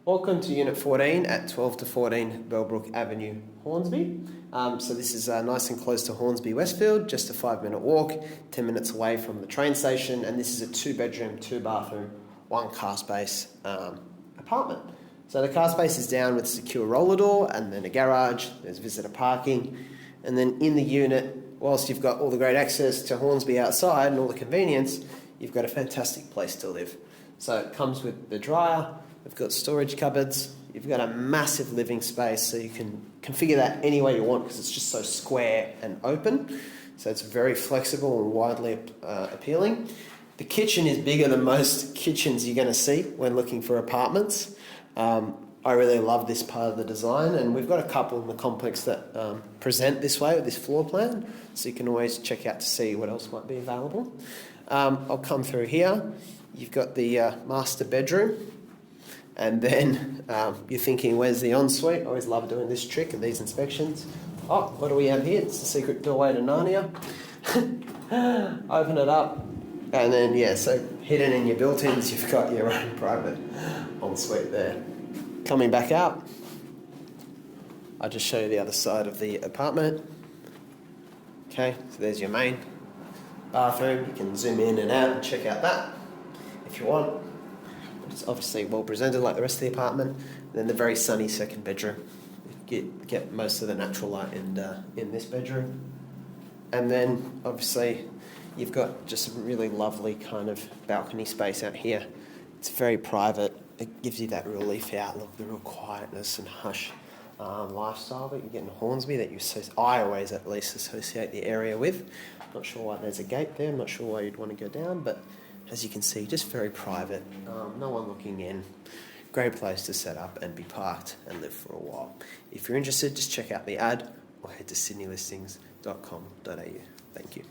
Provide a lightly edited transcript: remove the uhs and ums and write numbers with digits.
Welcome to Unit 14 at 12 to 14 Bellbrook Avenue, Hornsby. So this is nice and close to Hornsby Westfield, just a 5-minute walk, 10 minutes away from the train station, and this is a 2-bedroom, 2-bathroom, 1-car space apartment. So the car space is down with a secure roller door and then a garage, there's visitor parking, and then in the unit, whilst you've got all the great access to Hornsby outside and all the convenience, you've got a fantastic place to live. So it comes with the dryer, we've got storage cupboards, you've got a massive living space, so you can configure that any way you want because it's just so square and open. So it's very flexible and widely appealing. The kitchen is bigger than most kitchens you're going to see when looking for apartments. I really love this part of the design, and we've got a couple in the complex that present this way with this floor plan, so you can always check out to see what else might be available. I'll come through here. You've got the master bedroom, and then you're thinking, where's the ensuite? I always love doing this trick of these inspections. Oh, what do we have here? It's the secret doorway to Narnia. Open it up, and then, yeah, so hidden in your built-ins, you've got your own private ensuite there. Coming back out, I'll just show you the other side of the apartment. Okay, so there's your main bathroom. You can zoom in and out and check out that if you want. It's obviously well presented like the rest of the apartment. And then the very sunny second bedroom. You get most of the natural light in this bedroom. And then obviously you've got just a really lovely kind of balcony space out here. It's very private. It gives you that real leafy outlook, the real quietness and hush lifestyle that you get in Hornsby that I always at least associate the area with. Not sure why there's a gate there, I'm not sure why you'd want to go down, but as you can see, just very private, no one looking in. Great place to set up and be parked and live for a while. If you're interested, just check out the ad or head to sydneylistings.com.au. Thank you.